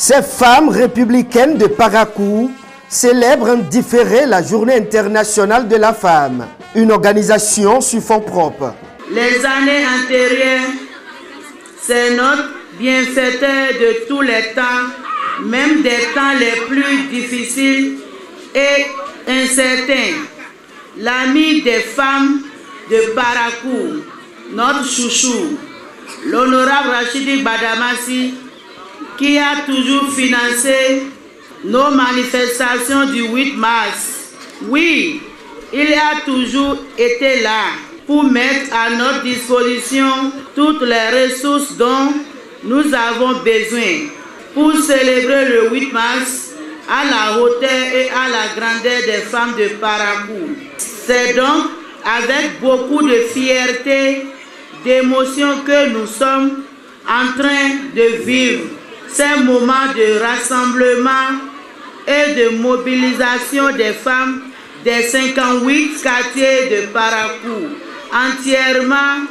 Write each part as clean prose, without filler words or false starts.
Ces femmes républicaines de Parakou célèbrent en différé la Journée internationale de la femme, une organisation sur fonds propres. Les années antérieures, c'est notre bienfaiteur de tous les temps, même des temps les plus difficiles et incertains. L'ami des femmes de Parakou, notre chouchou, l'honorable Rachidi Badamassi, qui a toujours financé nos manifestations du 8 mars. Oui, il a toujours été là pour mettre à notre disposition toutes les ressources dont nous avons besoin pour célébrer le 8 mars à la hauteur et à la grandeur des femmes de Parakou. C'est donc avec beaucoup de fierté, d'émotion que nous sommes en train de vivre ces moments de rassemblement et de mobilisation des femmes des 58 quartiers de Parakou, entièrement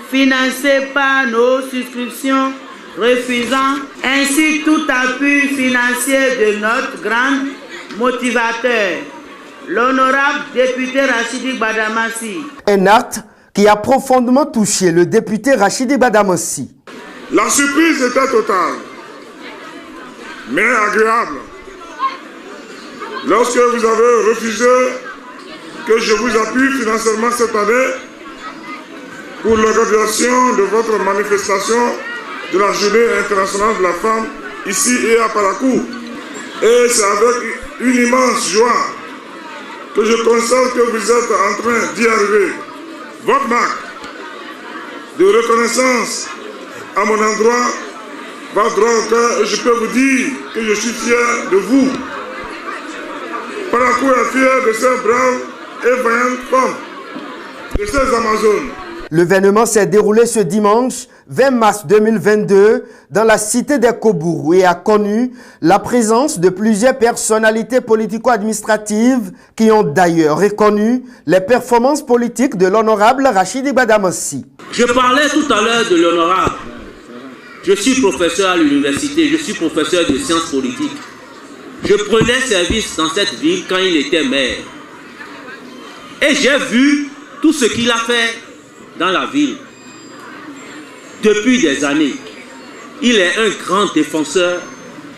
financés par nos souscriptions, refusant ainsi tout appui financier de notre grand motivateur, l'honorable député Rachidi Badamassi. Un acte qui a profondément touché le député Rachidi Badamassi. La surprise était totale, mais agréable. Lorsque vous avez refusé que je vous appuie financièrement cette année pour l'organisation de votre manifestation de la Journée internationale de la femme ici et à Parakou. Et c'est avec une immense joie que je constate que vous êtes en train d'y arriver. Votre marque de reconnaissance à mon endroit va droit au cœur et je peux vous dire que je suis fier de vous. Parakou est fier de ces braves et vaillantes femmes, de ces Amazones. L'événement s'est déroulé ce dimanche 20 mars 2022 dans la cité des Kobourou et a connu la présence de plusieurs personnalités politico-administratives qui ont d'ailleurs reconnu les performances politiques de l'honorable Rachidi Badamassi. Je parlais tout à l'heure de l'honorable. Je suis professeur à l'université, je suis professeur de sciences politiques. Je prenais service dans cette ville quand il était maire. Et j'ai vu tout ce qu'il a fait dans la ville. Depuis des années, il est un grand défenseur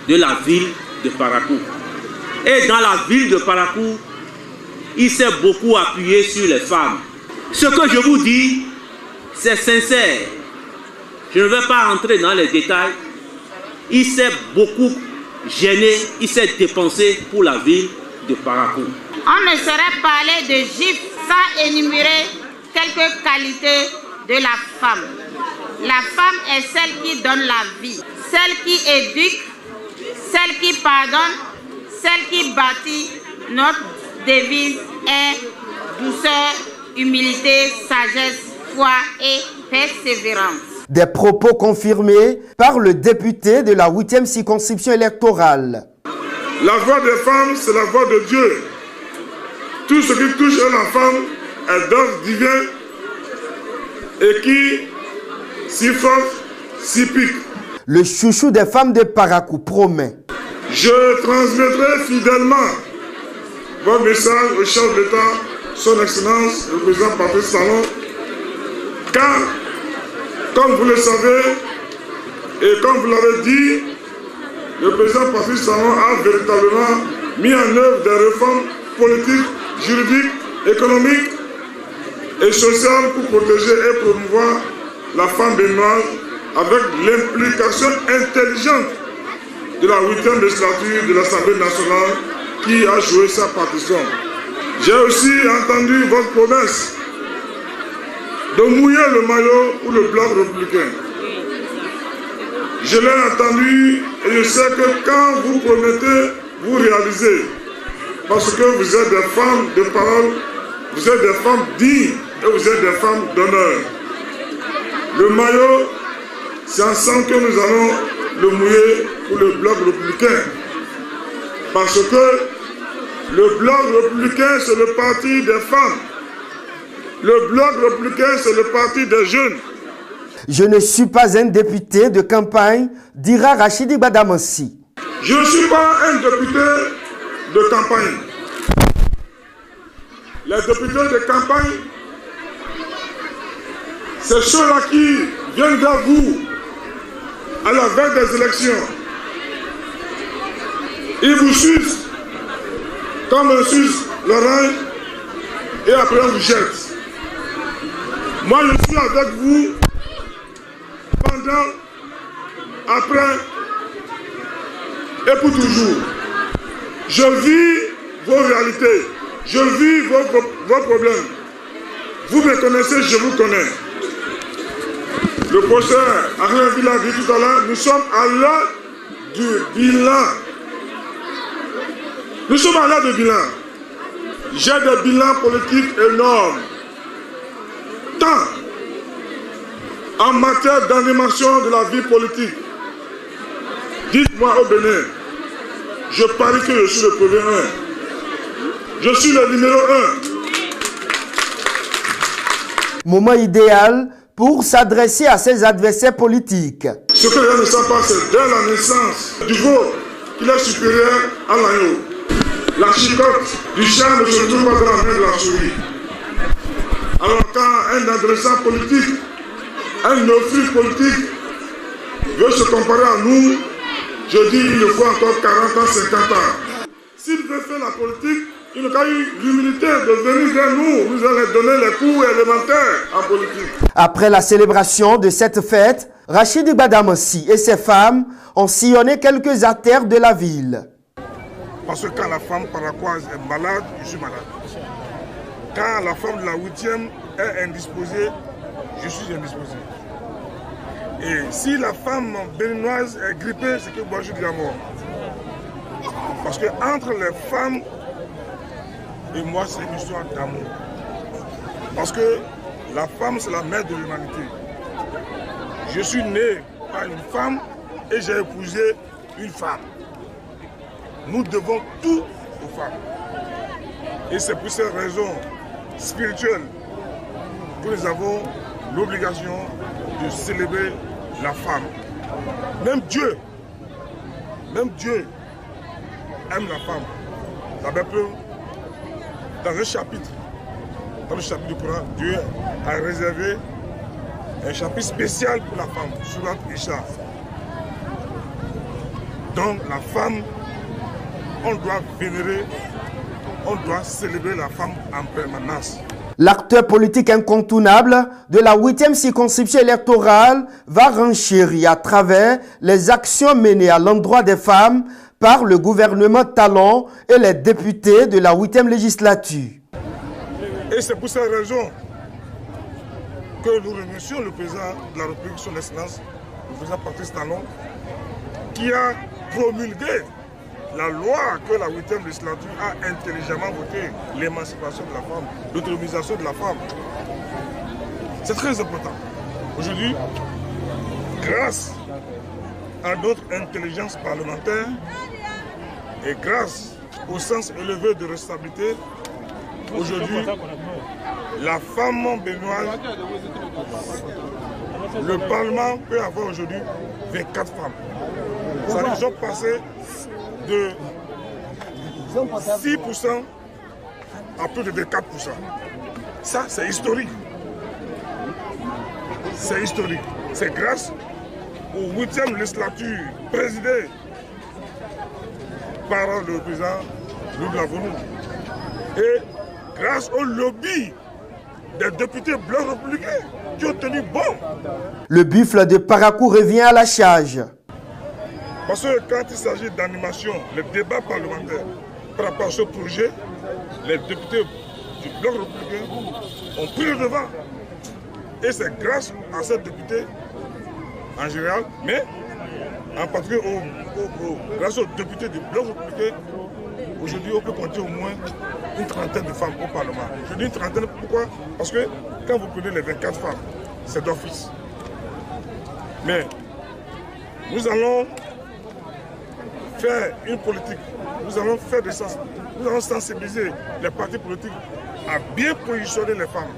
de la ville de Parakou. Et dans la ville de Parakou, il s'est beaucoup appuyé sur les femmes. Ce que je vous dis, c'est sincère. Je ne vais pas entrer dans les détails. Il s'est beaucoup gêné, il s'est dépensé pour la ville de Parakou. On ne saurait parler de GIF sans énumérer quelques qualités de la femme. La femme est celle qui donne la vie, celle qui éduque, celle qui pardonne, celle qui bâtit. Notre devise est douceur, humilité, sagesse, foi et persévérance. Des propos confirmés par le député de la 8e circonscription électorale. La voix des femmes, c'est la voix de Dieu. Tout ce qui touche à la femme est d'ordre divin et qui s'y force, s'y pique. Le chouchou des femmes de Parakou promet. Je transmettrai fidèlement votre message au chef de l'État, son Excellence, le président Patrice Talon, car, comme vous le savez, et comme vous l'avez dit, le président Patrice Talon a véritablement mis en œuvre des réformes politiques, juridiques, économiques et sociales pour protéger et promouvoir la femme béninoise avec l'implication intelligente de la 8e législature de l'Assemblée nationale qui a joué sa partition. J'ai aussi entendu votre promesse de mouiller le maillot pour le bloc républicain. Je l'ai entendu et je sais que quand vous promettez, vous réalisez. Parce que vous êtes des femmes de parole, vous êtes des femmes dignes et vous êtes des femmes d'honneur. Le maillot, c'est ensemble que nous allons le mouiller pour le bloc républicain. Parce que le bloc républicain, c'est le parti des femmes. Le bloc républicain, c'est le parti des jeunes. Je ne suis pas un député de campagne, dira Rachidi Badamassi. Je ne suis pas un député de campagne. Les députés de campagne, c'est ceux-là qui viennent vers vous à la veille des élections. Ils vous sucent comme on suce l'orange et après on vous jette. Moi je suis avec vous pendant, après et pour toujours. Je vis vos réalités, je vis vos problèmes. Vous me connaissez, je vous connais. Le professeur Ariel Villa dit tout à l'heure, nous sommes à l'heure du bilan. Nous sommes à l'heure du bilan. J'ai des bilans politiques énormes. Tant en matière d'animation de la vie politique. Dites-moi au Bénin, je parie que je suis le premier 1. Je suis le numéro 1. Moment idéal pour s'adresser à ses adversaires politiques. Ce que les gens ne savent pas, c'est dès la naissance du veau qu'il est supérieur à l'agneau. La chicotte du chat ne se trouve pas dans la main de la souris. Alors quand un adressant politique, un neophyte politique veut se comparer à nous, je dis il nous faut encore 40 ans, 50 ans. S'il veut faire la politique, il n'a pas eu l'humilité de venir vers nous. Nous allons donner les cours élémentaires en politique. Après la célébration de cette fête, Rachidi Badamassi et ses femmes ont sillonné quelques artères de la ville. Parce que quand la femme paraquoise est malade, je suis malade. Quand la femme de la 8e est indisposée, je suis indisposé. Et si la femme béninoise est grippée, c'est que moi je dis la mort. Parce que entre les femmes et moi, c'est une histoire d'amour. Parce que la femme, c'est la mère de l'humanité. Je suis né par une femme et j'ai épousé une femme. Nous devons tout aux femmes. Et c'est pour ces raisons spirituelles que nous avons l'obligation de célébrer la femme. Même Dieu aime la femme. La Bible, dans le chapitre du Coran, Dieu a réservé un chapitre spécial pour la femme, Surat Isha. Donc la femme, on doit vénérer, on doit célébrer la femme en permanence. L'acteur politique incontournable de la 8e circonscription électorale va renchérir à travers les actions menées à l'endroit des femmes par le gouvernement Talon et les députés de la 8e législature. Et c'est pour cette raison que nous remercions le président de la République, son Excellence, le président Patrice Talon, qui a promulgué la loi que la 8e législature a intelligemment votée, l'émancipation de la femme, l'autonomisation de la femme. C'est très important. Aujourd'hui, grâce à notre intelligence parlementaire et grâce au sens élevé de responsabilité, aujourd'hui, la femme béninoise, le Parlement peut avoir aujourd'hui 24 femmes. Ça nous a passé de 6% à plus de 24%. Ça, c'est historique. C'est historique. C'est grâce aux 8e législature présidée par le président Louis Lavonou. Et grâce au lobby des députés blancs républicains qui ont tenu bon. Le buffle de Parakou revient à la charge. Parce que quand il s'agit d'animation, les débats parlementaires par rapport à ce projet, les députés du bloc républicain ont pris le devant. Et c'est grâce à ces députés en général, mais en particulier grâce aux députés du bloc républicain, aujourd'hui on peut compter au moins une trentaine de femmes au Parlement. Je dis une trentaine, pourquoi? Parce que quand vous prenez les 24 femmes, c'est d'office. Mais nous allons faire une politique, nous allons faire des sens, nous allons sensibiliser les partis politiques à bien positionner les femmes.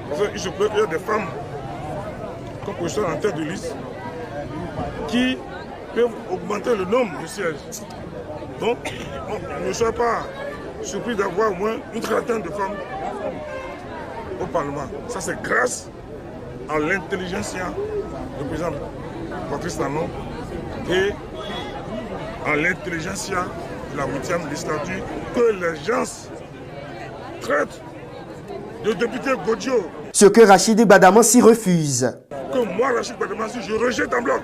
Parce qu'il se peut qu'il y a des femmes comme position en tête de liste qui peuvent augmenter le nombre de sièges. Donc, ne soyez pas surpris d'avoir au moins une trentaine de femmes au Parlement. Ça, c'est grâce à l'intelligentsia du président Patrice Talon et à l'intelligentsia de la 8e législature que les gens traitent de député Godjo. Ce que Rachidi Badamassi refuse. Que moi, Rachid Badamassi, je rejette en bloc.